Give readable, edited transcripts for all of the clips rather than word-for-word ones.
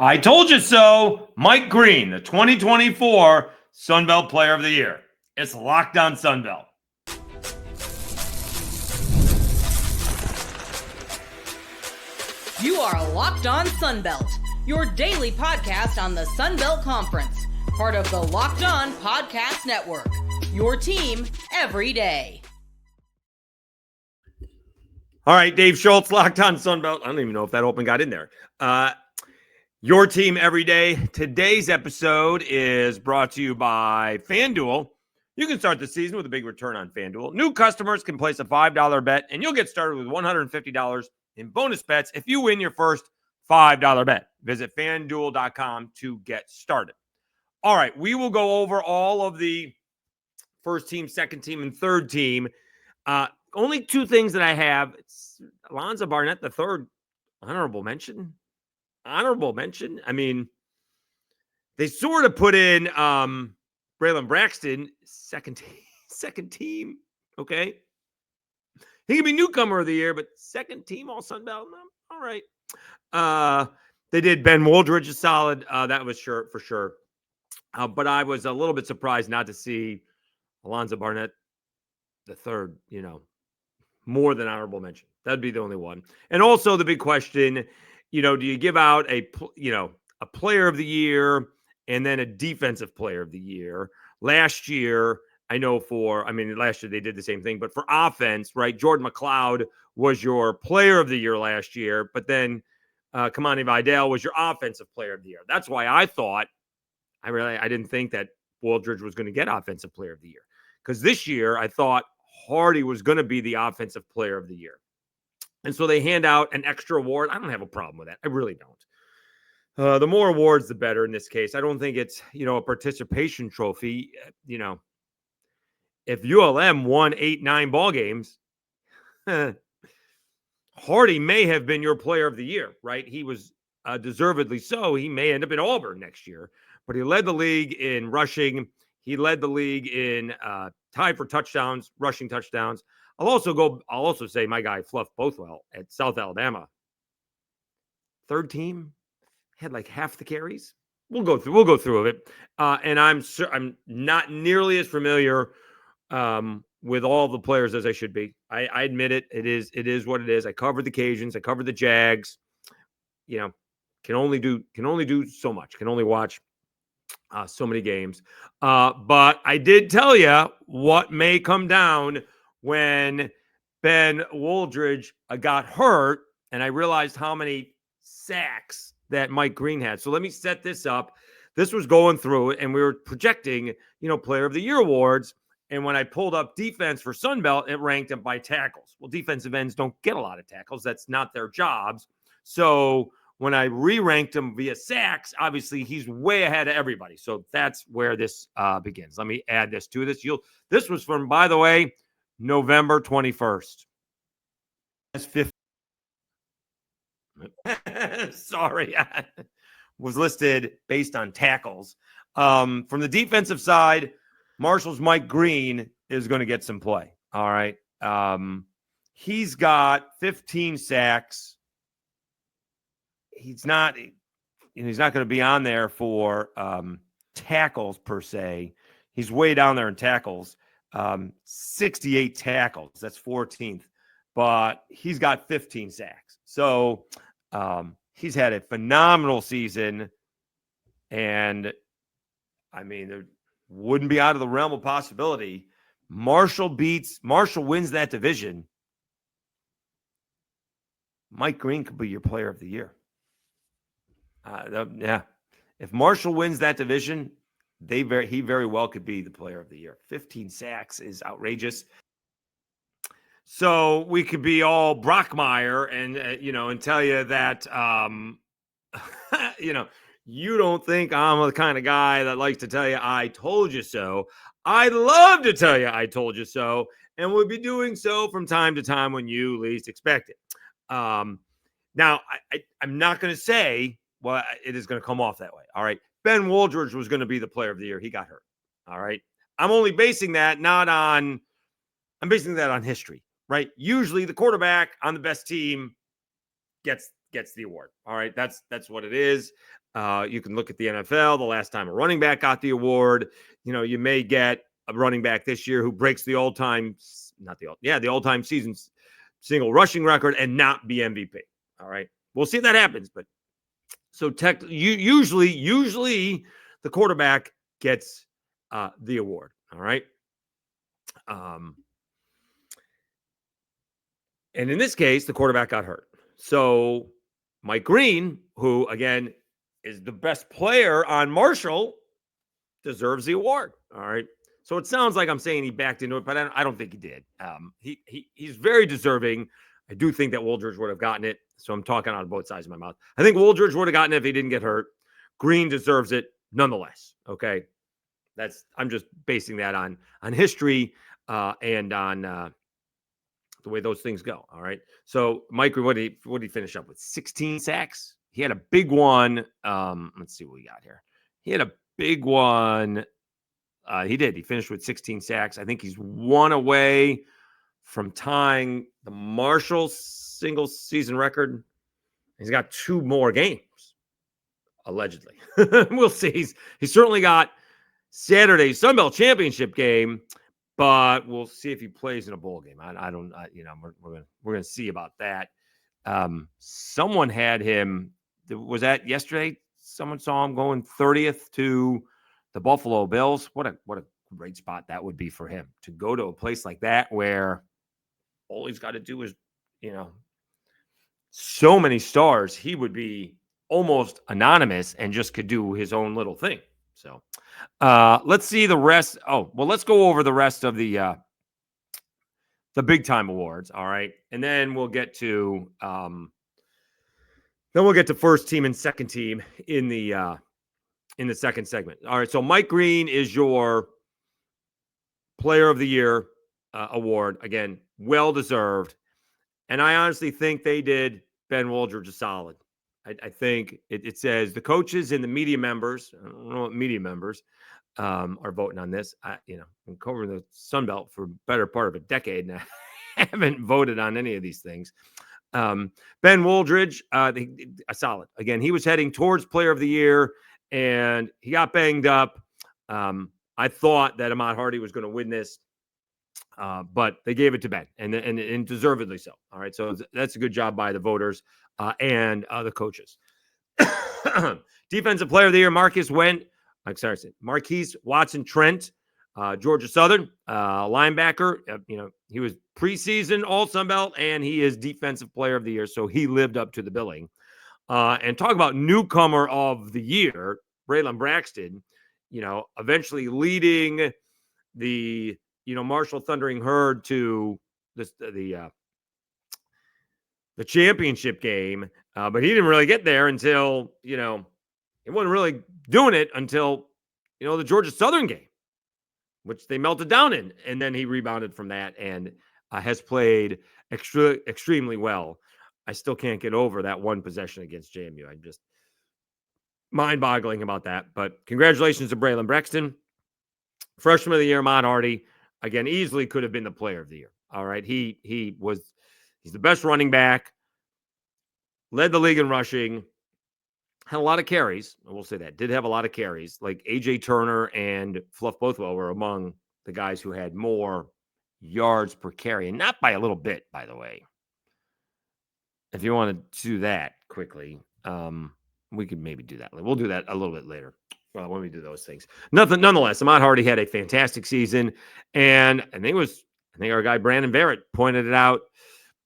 I told you so. Mike Green, the 2024 Sunbelt Player of the Year. It's Locked On Sunbelt. You are Locked On Sunbelt, your daily podcast on the Sunbelt Conference, part of the Locked On Podcast Network, your team every day. All right, Dave Schultz, Locked On Sunbelt. I don't even know if that open got in there. Your team every day. Today's episode is brought to you by FanDuel. You can start the season with a big return on FanDuel. New customers can place a $5 bet, and you'll get started with $150 in bonus bets if you win your first $5 bet. Visit FanDuel.com to get started. All right, we will go over all of the first team, second team, and third team. Only two things that I have. It's Alonzo Barnett, the third, honorable mention. I mean, they sort of put in Braylon Braxton, second team. Okay. He could be newcomer of the year, but second team all Sunbelt. All right. They did Ben Wooldridge is solid. That was for sure. But I was a little bit surprised not to see Alonzo Barnett, the third, more than honorable mention. That'd be the only one. And also the big question, do you give out a player of the year and then a defensive player of the year? Last year, last year they did the same thing, but for offense, right? Jordan McLeod was your player of the year last year, but then Kamani Vidal was your offensive player of the year. That's why I thought, I didn't think that Wooldridge was going to get offensive player of the year. Because this year, I thought Hardy was going to be the offensive player of the year. And so they hand out an extra award. I don't have a problem with that. I really don't. The more awards, the better in this case. I don't think it's, a participation trophy. If ULM won 8-9 ball games, Hardy may have been your player of the year, right? He was deservedly so. He may end up in Auburn next year, but he led the league in rushing. He led the league in tied for touchdowns, rushing touchdowns. I'll also say my guy Fluff Bothwell at South Alabama. Third team had like half the carries. We'll go through it. And I'm not nearly as familiar with all the players as I should be. I admit it. It is what it is. I covered the Cajuns. I covered the Jags. Can only do so much. Can only watch so many games. But I did tell you what may come down when Ben Wooldridge got hurt, and I realized how many sacks that Mike Green had. So let me set this up. This was going through it, and we were projecting, player of the year awards. And when I pulled up defense for Sunbelt, it ranked them by tackles. Well, defensive ends don't get a lot of tackles. That's not their jobs. So when I re-ranked him via sacks, obviously he's way ahead of everybody. So that's where this begins. Let me add this to this. This was from, by the way, November 21st. That's 50. Sorry. Was listed based on tackles. From the defensive side, Marshall's Mike Green is going to get some play. All right. He's got 15 sacks. He's not going to be on there for tackles per se. He's way down there in tackles. 68 tackles. That's 14th. But he's got 15 sacks. So he's had a phenomenal season. And, there wouldn't be out of the realm of possibility. Marshall wins that division. Mike Green could be your player of the year. If Marshall wins that division, he very well could be the player of the year. 15 sacks is outrageous. So we could be all Brockmeyer and tell you that, you don't think I'm the kind of guy that likes to tell you, I told you so. I'd love to tell you I told you so. And we'll be doing so from time to time when you least expect it. Now, I'm not going to say, well, it is going to come off that way. All right. Ben Wooldridge was going to be the player of the year. He got hurt. All right. I'm only basing that I'm basing that on history, right? Usually the quarterback on the best team gets gets the award. All right, that's what it is. You can look at the NFL. The last time a running back got the award, you may get a running back this year who breaks the all-time season single rushing record and not be MVP. All right, we'll see if that happens. But so usually the quarterback gets the award. All right. And in this case, the quarterback got hurt. So Mike Green, who, again, is the best player on Marshall, deserves the award. All right. So it sounds like I'm saying he backed into it, but I don't think he did. He's very deserving. I do think that Wooldridge would have gotten it. So I'm talking out of both sides of my mouth. I think Wooldridge would have gotten it if he didn't get hurt. Green deserves it nonetheless. Okay. I'm just basing that on history and on the way those things go. All right. So Mike, what did he finish up with? 16 sacks. He had a big one. Let's see what we got here. He had a big one. He did. He finished with 16 sacks. I think he's one away from tying the Marshall single season record. He's got 2 more games, allegedly. We'll see. He's certainly got Saturday's Sun Belt Championship game, but we'll see if he plays in a bowl game. We're gonna see about that. Someone had him. Was that yesterday? Someone saw him going 30th to the Buffalo Bills. What a great spot that would be for him to go to a place like that where all he's got to do is, so many stars. He would be almost anonymous and just could do his own little thing. So let's see the rest. Oh, well, let's go over the rest of the big time awards. All right. And then we'll get to first team and second team in the second segment. All right. So Mike Green is your player of the year award. Again, well-deserved. And I honestly think they did Ben Wooldridge a solid. I think it says the coaches and the media members, I don't know what media members are voting on this. I'm covering the Sun Belt for a better part of a decade and I haven't voted on any of these things. Ben Wooldridge, a solid. Again, he was heading towards player of the year and he got banged up. I thought that Ahmad Hardy was going to win this, but they gave it to Ben and deservedly so. All right. So that's a good job by the voters and the coaches. Defensive player of the year, Marquise Watson Trent, Georgia Southern, linebacker. He was preseason All Sun Belt and he is defensive player of the year. So he lived up to the billing. And talk about newcomer of the year, Braylon Braxton, eventually leading the, Marshall Thundering Herd to the championship game. But he didn't really get there until, he wasn't really doing it until, the Georgia Southern game, which they melted down in. And then he rebounded from that and has played extremely well. I still can't get over that one possession against JMU. I'm just mind-boggling about that. But congratulations to Braylon Braxton. Freshman of the year, Ahmad Hardy. Again, easily could have been the player of the year. All right. He's the best running back, led the league in rushing, had a lot of carries. I will say that. Did have a lot of carries. Like A.J. Turner and Fluff Bothwell were among the guys who had more yards per carry. And not by a little bit, by the way. If you want to do that quickly, we could maybe do that. We'll do that a little bit later when we do those things. Nonetheless, Ahmad Hardy had a fantastic season. And I think our guy Brandon Barrett pointed it out.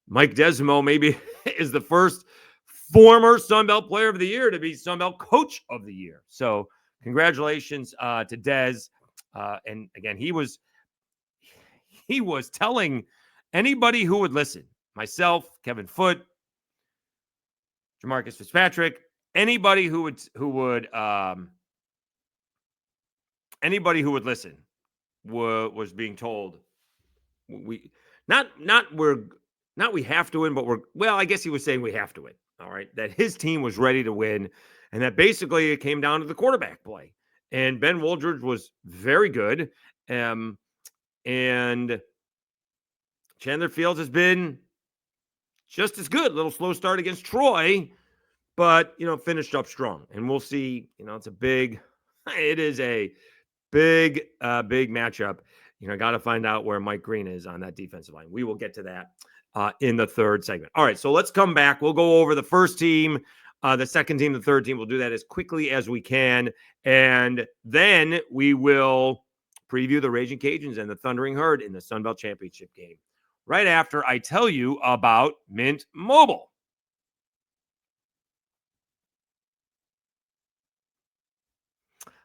Mike Desmo maybe is the first former Sun Belt player of the year to be Sun Belt coach of the year. So congratulations to Des. And again, he was telling anybody who would listen, myself, Kevin Foote, Jamarcus Fitzpatrick, anybody who would listen was being told we have to win, but I guess he was saying we have to win. All right. That his team was ready to win. And that basically it came down to the quarterback play. And Ben Wooldridge was very good. And Chandler Fields has been just as good. A little slow start against Troy, but, finished up strong. And we'll see, it is a big matchup. Got to find out where Mike Green is on that defensive line. We will get to that in the third segment. All right, so let's come back. We'll go over the first team, the second team, the third team. We'll do that as quickly as we can. And then we will preview the Ragin Cajuns and the Thundering Herd in the Sun Belt Championship game right after I tell you about Mint Mobile.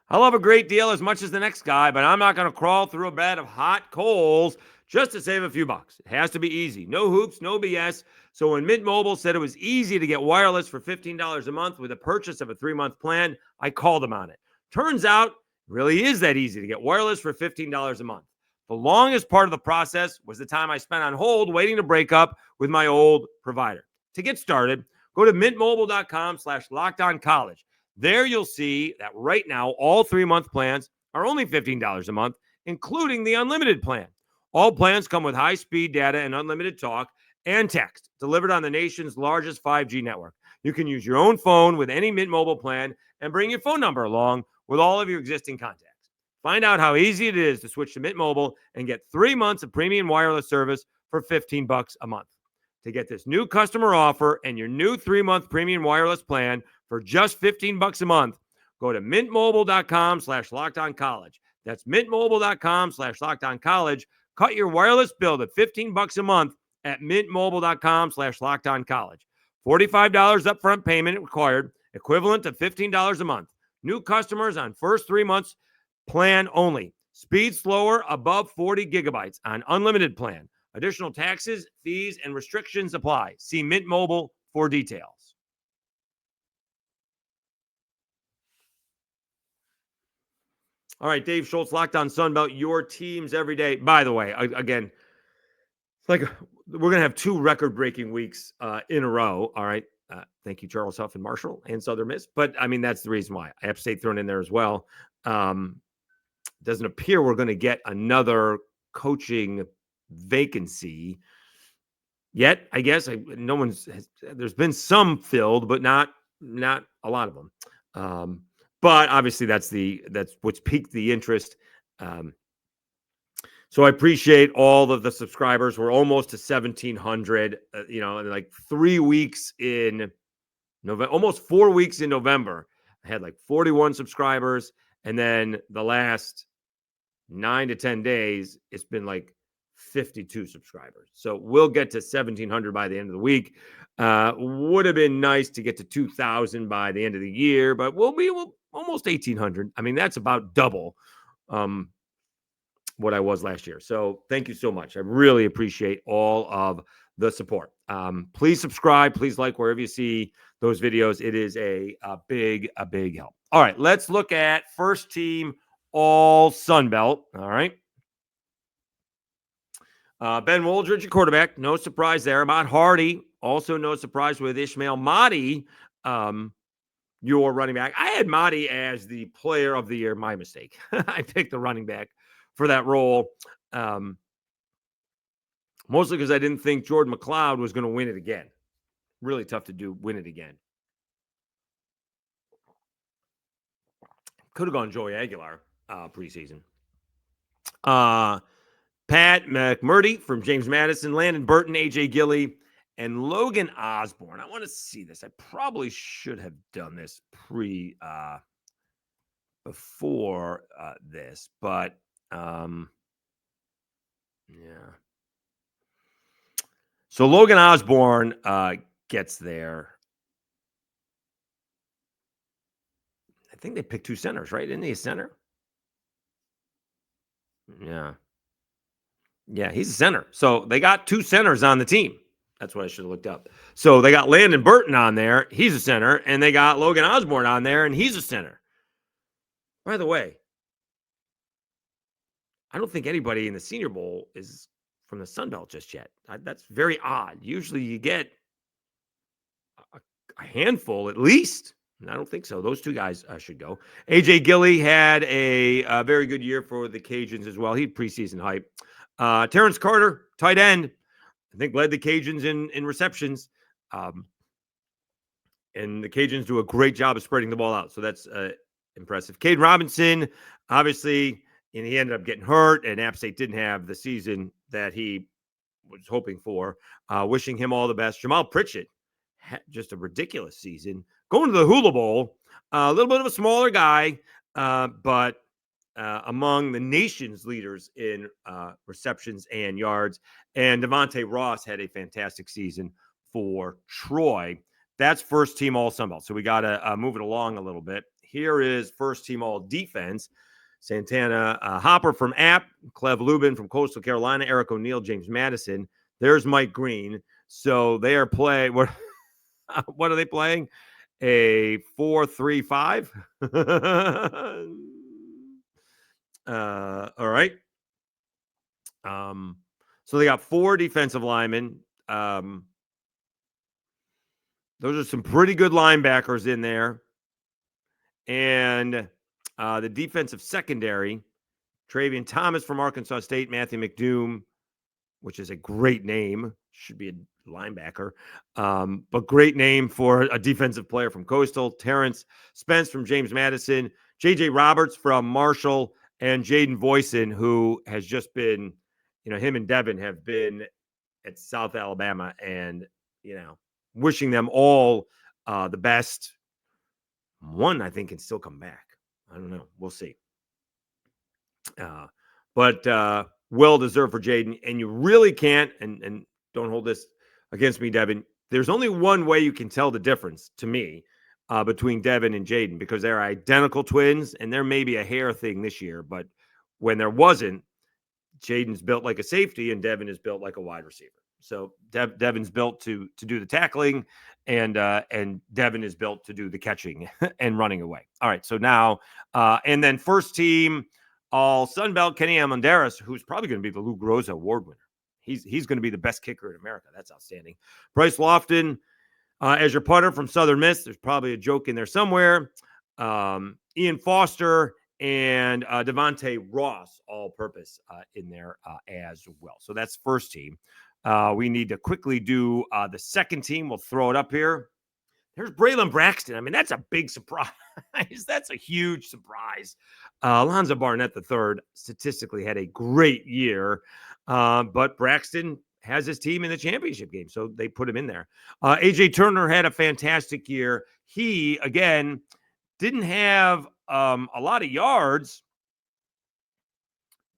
I love a great deal as much as the next guy, but I'm not going to crawl through a bed of hot coals just to save a few bucks. It has to be easy. No hoops, no BS. So when Mint Mobile said it was easy to get wireless for $15 a month with a purchase of a 3-month plan, I called them on it. Turns out it really is that easy to get wireless for $15 a month. The longest part of the process was the time I spent on hold waiting to break up with my old provider. To get started, go to mintmobile.com/lockedoncollege. There you'll see that right now, all 3-month plans are only $15 a month, including the unlimited plan. All plans come with high-speed data and unlimited talk and text delivered on the nation's largest 5G network. You can use your own phone with any Mint Mobile plan and bring your phone number along with all of your existing contacts. Find out how easy it is to switch to Mint Mobile and get 3 months of premium wireless service for $15 a month. To get this new customer offer and your new 3-month premium wireless plan for just $15 a month, go to mintmobile.com/lockedoncollege. That's mintmobile.com/lockedoncollege. Cut your wireless bill to $15 a month at mintmobile.com/lockedoncollege. $45 upfront payment required, equivalent to $15 a month. New customers on first 3 months plan only. Speed slower above 40 gigabytes on unlimited plan. Additional taxes, fees, and restrictions apply. See Mint Mobile for details. All right, Dave Schultz, Locked On Sunbelt, your teams every day. By the way, again, it's like we're going to have 2 record-breaking weeks in a row. All right. Thank you, Charles Huff and Marshall and Southern Miss. But, I mean, that's the reason why. App State thrown in there as well. Doesn't appear we're going to get another coaching vacancy yet. I guess there's been some filled, but not a lot of them. But obviously that's what's piqued the interest. So I appreciate all of the subscribers. We're almost to 1,700, in like 3 weeks in November, almost 4 weeks in November. I had like 41 subscribers. And then the last 9 to 10 days, it's been like 52 subscribers. So we'll get to 1,700 by the end of the week. Would have been nice to get to 2,000 by the end of the year, but we'll be almost 1,800. I mean, that's about double what I was last year. So thank you so much. I really appreciate all of the support. Please subscribe. Please like wherever you see those videos. It is a big help. All right, let's look at first team all Sunbelt. All right. Ben Wooldridge, your quarterback. No surprise there. Matt Hardy, also no surprise with Ishmael Mahdi, your running back. I had Mahdi as the player of the year. My mistake. I picked the running back for that role. Mostly because I didn't think Jordan McLeod was going to win it again. Really tough to win it again. Could have gone Joey Aguilar preseason. Pat McMurdy from James Madison, Landon Burton, AJ Gilly, and Logan Osborne. I want to see this. I probably should have done this before this, but yeah. So Logan Osborne gets there. I think they picked 2 centers, right? Isn't he a center? Yeah. Yeah, he's a center. So they got 2 centers on the team. That's what I should have looked up. So they got Landon Burton on there. He's a center. And they got Logan Osborne on there, and he's a center. By the way, I don't think anybody in the Senior Bowl is from the Sun Belt just yet. That's very odd. Usually you get a handful at least. And I don't think so. Those 2 guys should go. AJ Gilly had a very good year for the Cajuns as well. He had preseason hype. Terrence Carter, tight end. I think led the Cajuns in receptions. And the Cajuns do a great job of spreading the ball out. So that's impressive. Cade Robinson, obviously, and he ended up getting hurt, and App State didn't have the season that he was hoping for. Wishing him all the best. Jamal Pritchett had just a ridiculous season. Going to the Hula Bowl, a little bit of a smaller guy, but among the nation's leaders in receptions and yards. And Devontae Ross had a fantastic season for Troy. That's first team all Sun Belt. So we got to move it along a little bit. Here is first team all defense. Santana Hopper from App, Clev Lubin from Coastal Carolina, Eric O'Neill, James Madison. There's Mike Green. So they are playing. What are they playing? A 4-3-5. All right. So they got 4 defensive linemen. Those are some pretty good linebackers in there. And the defensive secondary, Travian Thomas from Arkansas State, Matthew McDoom, which is a great name, should be a linebacker, but great name for a defensive player from Coastal, Terrence Spence from James Madison, J.J. Roberts from Marshall, and Jaden Voisin, who has just been, him and Devin have been at South Alabama, and, wishing them all the best. One, I think, can still come back. I don't know. We'll see. But well deserved for Jaden. And you really can't, and don't hold this against me, Devin. There's only one way you can tell the difference to me between Devin and Jaden, because they're identical twins, and there may be a hair thing this year. But when there wasn't, Jaden's built like a safety, and Devin is built like a wide receiver. So Devin's built to do the tackling, and Devin is built to do the catching and running away. All right, so now and then first team all Sun Belt, Kenny Almendares, who's probably going to be the Lou Groza Award winner. He's going to be the best kicker in America. That's outstanding. Bryce Lofton as your punter from Southern Miss. There's probably a joke in there somewhere. Ian Foster and Devontae Ross, all-purpose in there as well. So that's first team. We need to quickly do the second team. We'll throw it up here. There's Braylon Braxton. I mean, that's a big surprise. That's a huge surprise. Alonzo Barnett III statistically had a great year, but Braxton has his team in the championship game, so they put him in there. A.J. Turner had a fantastic year. He, again, didn't have a lot of yards,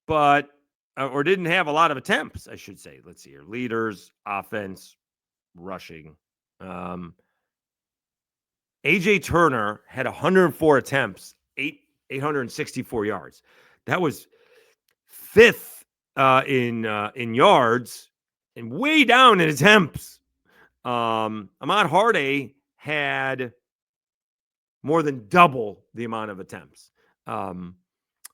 but or didn't have a lot of attempts, I should say. Let's see here. Leaders, offense, rushing. A.J. Turner had 104 attempts, 864 yards. That was fifth in yards and way down in attempts. Ahmad Harday had more than double the amount of attempts.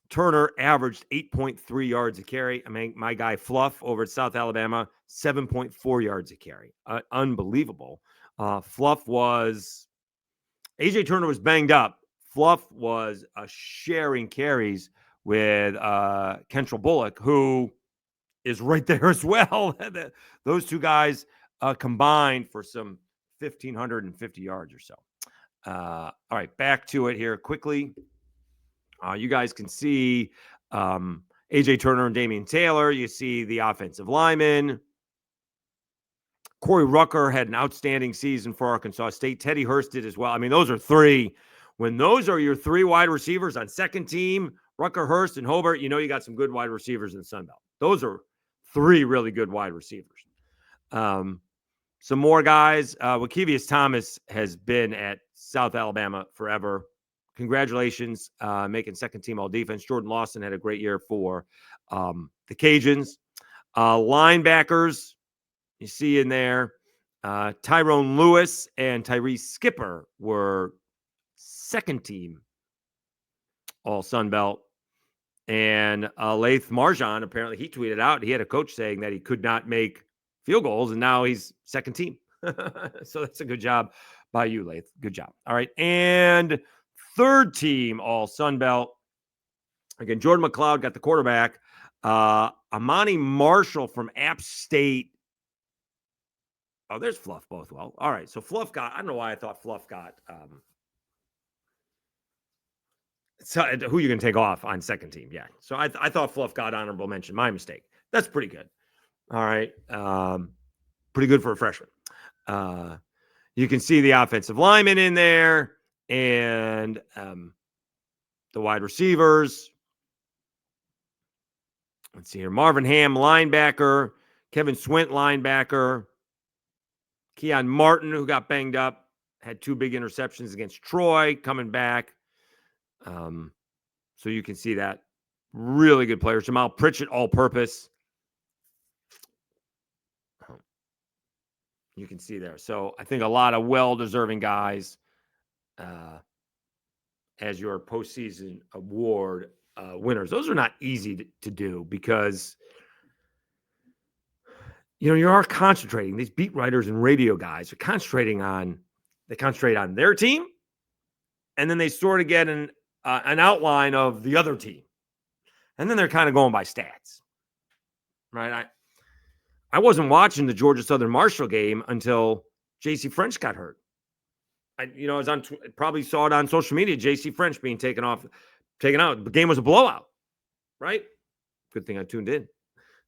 Turner averaged 8.3 yards a carry. I mean, my guy Fluff over at South Alabama, 7.4 yards a carry. Unbelievable. Fluff was... A.J. Turner was banged up. Fluff was sharing carries with Kentrell Bullock, who is right there as well. Those two guys combined for some 1,550 yards or so. All right, back to it here quickly. You guys can see A.J. Turner and Damian Taylor. You see the offensive linemen. Corey Rucker had an outstanding season for Arkansas State. Teddy Hurst did as well. I mean, those are three. When those are your three wide receivers on second team, Rucker, Hurst, and Hobart, you got some good wide receivers in the Sun Belt. Those are three really good wide receivers. Some more guys. Wakevius Thomas has been at South Alabama forever. Congratulations, making second team all defense. Jordan Lawson had a great year for the Cajuns. Linebackers, you see in there, Tyrone Lewis and Tyrese Skipper were second team all Sun Belt. And Laith Marjan, apparently he tweeted out, he had a coach saying that he could not make field goals, and now he's second team. So that's a good job by you, Laith. Good job. All right. And third team all Sun Belt. Again, Jordan McLeod got the quarterback. Amani Marshall from App State Oh, there's Fluff Bothwell. All right. So Fluff got, I don't know why I thought Fluff got, so who you going to take off on second team. Yeah. So I thought Fluff got honorable mention. My mistake. That's pretty good. All right. Pretty good for a freshman. You can see the offensive lineman in there and the wide receivers. Let's see here. Marvin Ham, linebacker. Kevin Swint, linebacker. Keon Martin, who got banged up, had 2 big interceptions against Troy, coming back. So you can see that. Really good players. Jamal Pritchett, all-purpose. You can see there. So I think a lot of well-deserving guys as your postseason award winners. Those are not easy to do because, you are concentrating. These beat writers and radio guys are concentrating on their team, and then they sort of get an outline of the other team. And then they're kind of going by stats, right? I wasn't watching the Georgia Southern Marshall game until J.C. French got hurt. I was probably saw it on social media, J.C. French being taken out. The game was a blowout, right? Good thing I tuned in.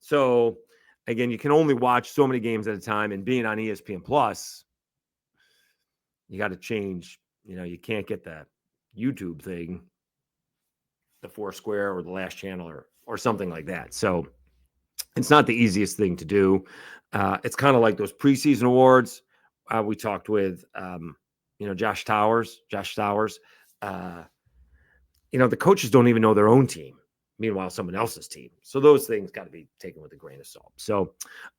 So, again, you can only watch so many games at a time, and being on ESPN Plus, you got to change. You can't get that YouTube thing, the Foursquare or the Last Channel or something like that. So it's not the easiest thing to do. It's kind of like those preseason awards. We talked with, Josh Towers. The coaches don't even know their own team. Meanwhile, someone else's team. So those things got to be taken with a grain of salt. So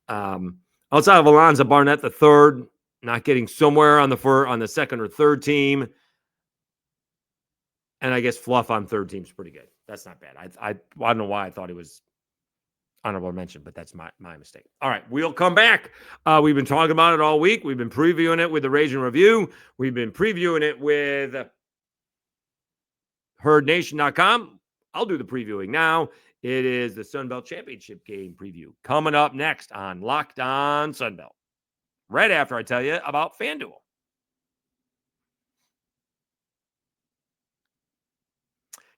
outside of Alonzo Barnett, the third, not getting somewhere on the second or third team. And I guess Fluff on third team is pretty good. That's not bad. I don't know why I thought he was honorable mention, but that's my mistake. All right, we'll come back. We've been talking about it all week. We've been previewing it with the Ragin Review. We've been previewing it with HerdNation.com. I'll do the previewing now. It is the Sun Belt Championship game preview coming up next on Locked On Sun Belt. Right after I tell you about FanDuel.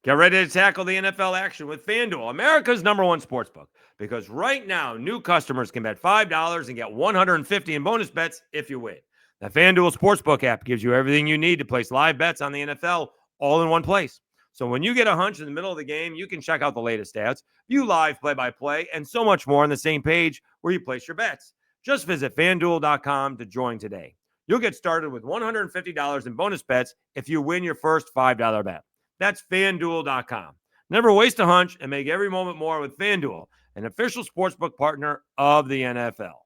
Get ready to tackle the NFL action with FanDuel, America's #1 sportsbook. Because right now, new customers can bet $5 and get $150 in bonus bets if you win. The FanDuel Sportsbook app gives you everything you need to place live bets on the NFL all in one place. So when you get a hunch in the middle of the game, you can check out the latest stats, view live play-by-play, and so much more on the same page where you place your bets. Just visit FanDuel.com to join today. You'll get started with $150 in bonus bets if you win your first $5 bet. That's FanDuel.com. Never waste a hunch and make every moment more with FanDuel, an official sportsbook partner of the NFL.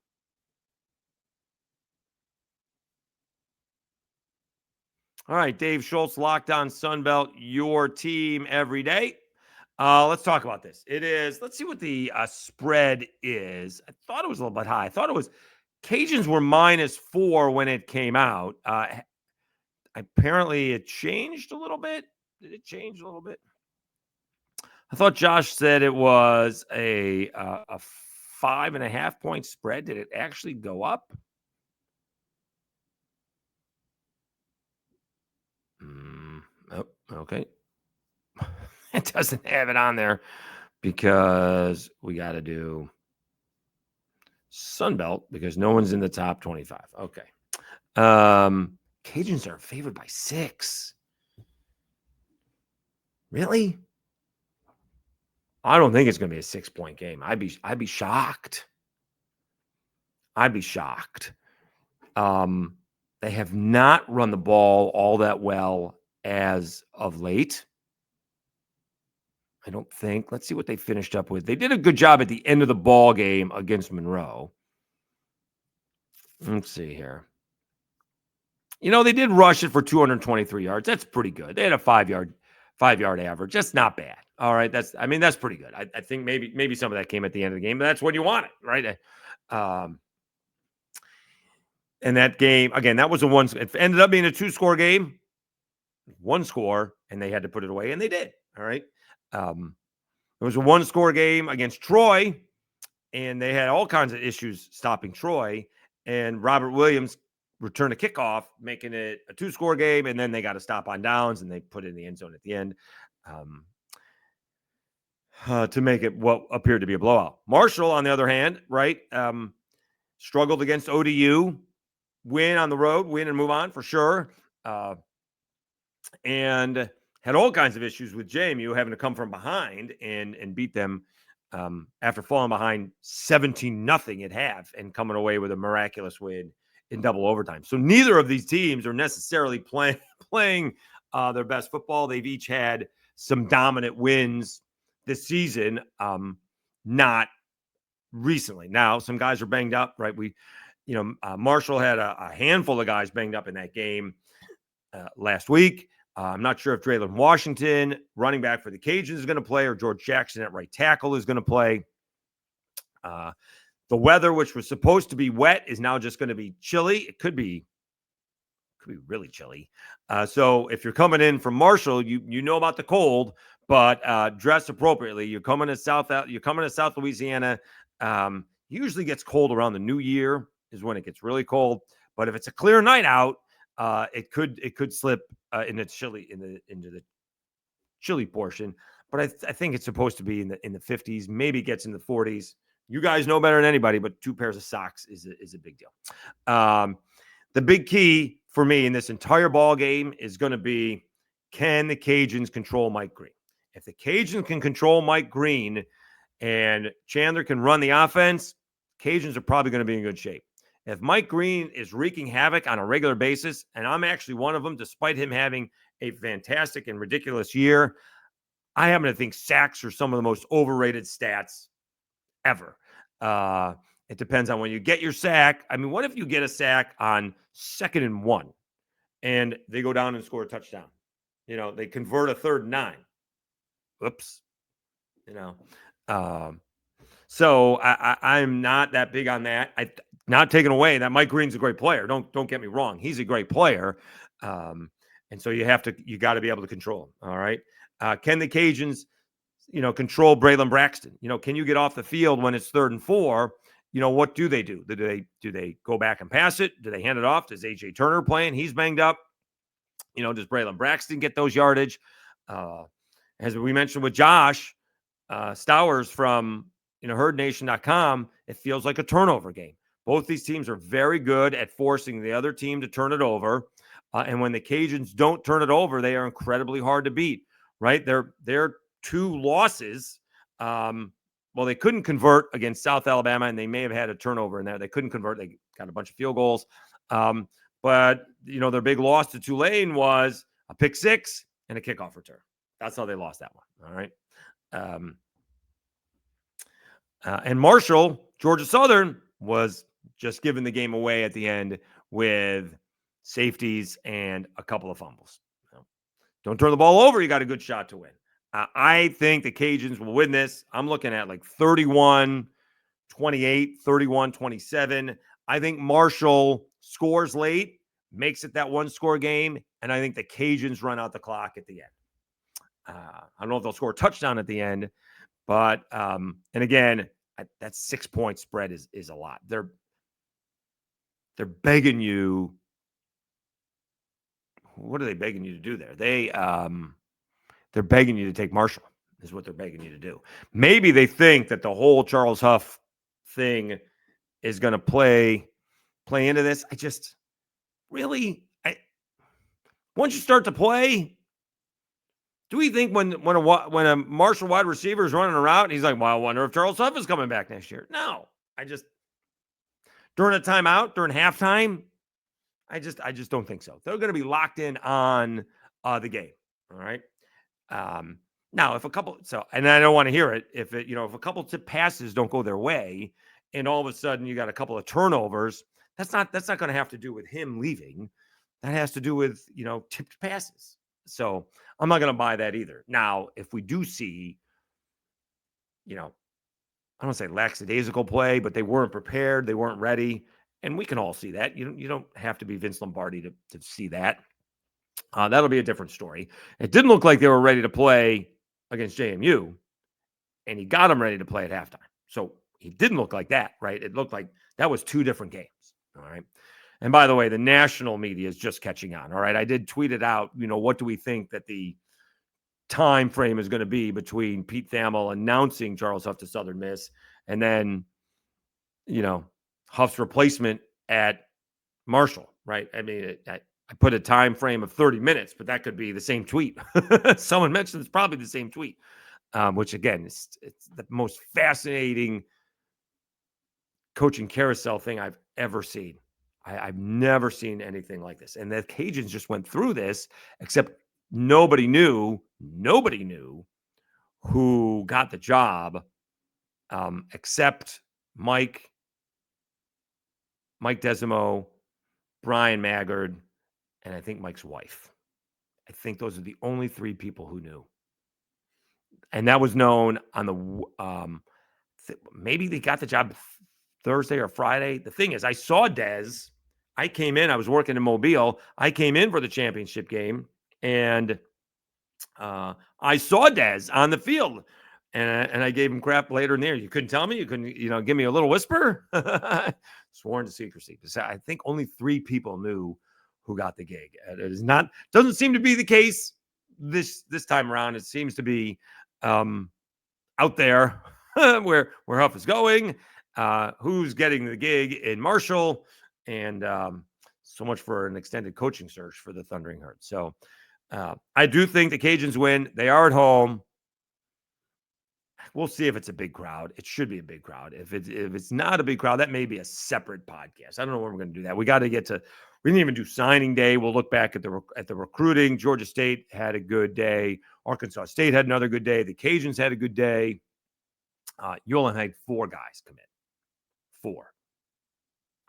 All right, Dave Schultz, Locked On Sunbelt, your team every day. Let's talk about this. Let's see what the spread is. I thought it was a little bit high. I thought it was, Cajuns were -4 when it came out. Apparently it changed a little bit. Did it change a little bit? I thought Josh said it was a 5.5 point spread. Did it actually go up? Oh, okay. It doesn't have it on there because we got to do Sunbelt because no one's in the top 25. Okay. Cajuns are favored by 6. Really? I don't think it's going to be a 6-point game. I'd be shocked. I'd be shocked. They have not run the ball all that well as of late. I don't think. Let's see what they finished up with. They did a good job at the end of the ball game against Monroe. Let's see here. They did rush it for 223 yards. That's pretty good. They had a 5-yard average. That's not bad. All right. That's pretty good. I think maybe some of that came at the end of the game, but that's what you wanted, right? And that game, again, that was it ended up being a 2-score game, 1 score, and they had to put it away, and they did. All right. It was a 1-score game against Troy, and they had all kinds of issues stopping Troy. and Robert Williams returned a kickoff, making it a 2-score game, and then they got to stop on downs, and they put it in the end zone at the end to make it what appeared to be a blowout. Marshall, on the other hand, right, struggled against ODU, win on the road, win and move on for sure, and had all kinds of issues with JMU having to come from behind and beat them after falling behind 17-0 at half and coming away with a miraculous win in double overtime. So neither of these teams are necessarily playing their best football. They've each had some dominant wins this season, not recently. Now, some guys are banged up, right? Marshall had a handful of guys banged up in that game last week. I'm not sure if Draylon Washington, running back for the Cajuns, is going to play, or George Jackson at right tackle is going to play. The weather, which was supposed to be wet, is now just going to be chilly. It could be really chilly. So if you're coming in from Marshall, you know about the cold, but dress appropriately. You're coming to South Louisiana. Usually gets cold around the new year is when it gets really cold. But if it's a clear night out, it could slip into the chilly portion. But I think it's supposed to be in the 50s, maybe gets in the 40s. You guys know better than anybody, but 2 pairs of socks is a big deal. The big key for me in this entire ball game is going to be, can the Cajuns control Mike Green? If the Cajuns can control Mike Green and Chandler can run the offense, Cajuns are probably going to be in good shape. If Mike Green is wreaking havoc on a regular basis, and I'm actually one of them, despite him having a fantastic and ridiculous year, I happen to think sacks are some of the most overrated stats ever. It depends on when you get your sack. I mean, what if you get a sack on 2nd and 1 and they go down and score a touchdown? They convert a 3rd and 9. Whoops. So I'm not that big on that. Not taking away that Mike Green's a great player. Don't get me wrong. He's a great player. And so you got to be able to control him. All right. Can the Cajuns, control Braylon Braxton? Can you get off the field when it's 3rd and 4? What do they do? Do they go back and pass it? Do they hand it off? Does AJ Turner playing? He's banged up. Does Braylon Braxton get those yardage? As we mentioned with Josh Stowers from herdnation.com, it feels like a turnover game. Both these teams are very good at forcing the other team to turn it over. And when the Cajuns don't turn it over, they are incredibly hard to beat, right? Their 2 losses, they couldn't convert against South Alabama, and they may have had a turnover in there. They couldn't convert. They got a bunch of field goals. But their big loss to Tulane was a pick 6 and a kickoff return. That's how they lost that one. All right. And Marshall, Georgia Southern, was just giving the game away at the end with safeties and a couple of fumbles. Don't turn the ball over. You got a good shot to win. I think the Cajuns will win this. I'm looking at like 31-28, 31-27. I think Marshall scores late, makes it that 1-score game, and I think the Cajuns run out the clock at the end. I don't know if they'll score a touchdown at the end, but and again, that 6-point spread is a lot. They're begging you. What are they begging you to do there? They're begging you to take Marshall, is what they're begging you to do. Maybe they think that the whole Charles Huff thing is going to play into this. Once you start to play, do we think when a Marshall wide receiver is running a route, he's like, well, I wonder if Charles Huff is coming back next year? No, during a timeout, during halftime, I just don't think so. They're going to be locked in on the game. All right. Now, and I don't want to hear it. If a couple tip passes don't go their way, and all of a sudden you got a couple of turnovers, that's not going to have to do with him leaving. That has to do with tipped passes. So I'm not going to buy that either. Now, if we do see, I don't want to say lackadaisical play, but they weren't prepared, they weren't ready, and we can all see that. You don't have to be Vince Lombardi to see that. That'll be a different story. It didn't look like they were ready to play against JMU, and he got them ready to play at halftime. So he didn't look like that, right? It looked like that was 2 different games. All right. And by the way, the national media is just catching on. All right. I did tweet it out. What do we think that the time frame is going to be between Pete Thamel announcing Charles Huff to Southern Miss and then, Huff's replacement at Marshall, right? I mean, I put a time frame of 30 minutes, but that could be the same tweet. Someone mentioned it's probably the same tweet, which again, it's the most fascinating coaching carousel thing I've ever seen. I've never seen anything like this. And the Cajuns just went through this, except nobody knew who got the job, except Mike Desimo, Brian Maggard, and I think Mike's wife. I think those are the only three people who knew. And that was known on the maybe they got the job Thursday or Friday. The thing is, I saw Dez. I came in. I was working in Mobile. I came in for the championship game, and I saw Dez on the field, and I gave him crap later in there. You couldn't tell me. You couldn't, give me a little whisper. Sworn to secrecy. I think only 3 people knew who got the gig. It is not. Doesn't seem to be the case this time around. It seems to be out there where Huff is going. Who's getting the gig in Marshall, and so much for an extended coaching search for the Thundering Herd. So I do think the Cajuns win. They are at home. We'll see if it's a big crowd. It should be a big crowd. If it's not a big crowd, that may be a separate podcast. I don't know when we're going to do that. We got to get to. We didn't even do signing day. We'll look back at the recruiting. Georgia State had a good day. Arkansas State had another good day. The Cajuns had a good day. You only had 4 guys commit. 4.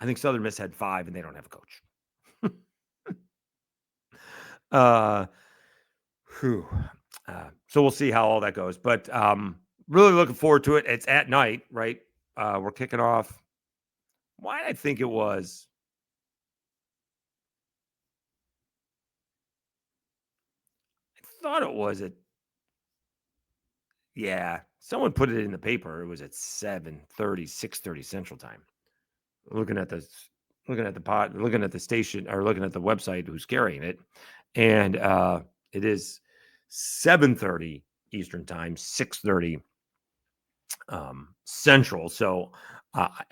I think Southern Miss had 5, and they don't have a coach. So we'll see how all that goes. But really looking forward to it. It's at night, right? We're kicking off. Why did I think it was? I thought it was at. Yeah, someone put it in the paper. It was at 7:30, 6:30 Central Time. Looking at the station, or looking at the website who's carrying it, and it is 7:30 Eastern Time, 6:30 Central. So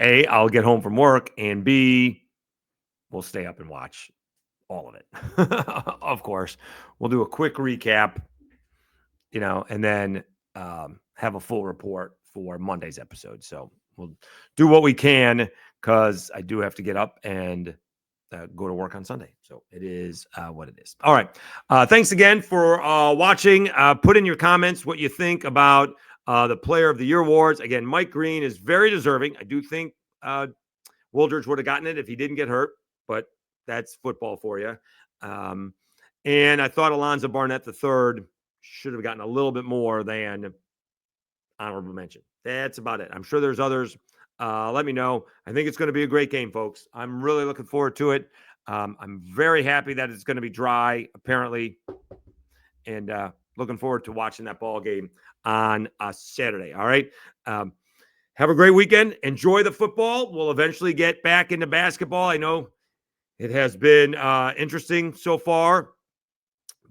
A, I'll get home from work, and B, we'll stay up and watch all of it. Of course, we'll do a quick recap, and then have a full report for Monday's episode. So we'll do what we can, because I do have to get up and go to work on Sunday. So it is what it is. All right. Thanks again for watching. Put in your comments what you think about the Player of the Year awards. Again, Mike Green is very deserving. I do think Wooldridge would have gotten it if he didn't get hurt, but that's football for you. And I thought Alonzo Barnett III should have gotten a little bit more than honorable mention. That's about it. I'm sure there's others. Let me know. I think it's going to be a great game, folks. I'm really looking forward to it. I'm very happy that it's going to be dry, apparently, and looking forward to watching that ball game on a Saturday. All right. Have a great weekend. Enjoy the football. We'll eventually get back into basketball. I know it has been interesting so far,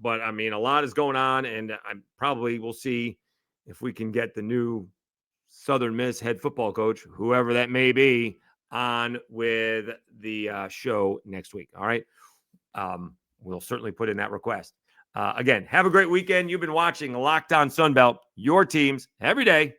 but I mean, a lot is going on, and we'll see if we can get the new Southern Miss head football coach, whoever that may be, on with the show next week. All right. We'll certainly put in that request. Again, have a great weekend. You've been watching Locked On Sunbelt, your teams every day.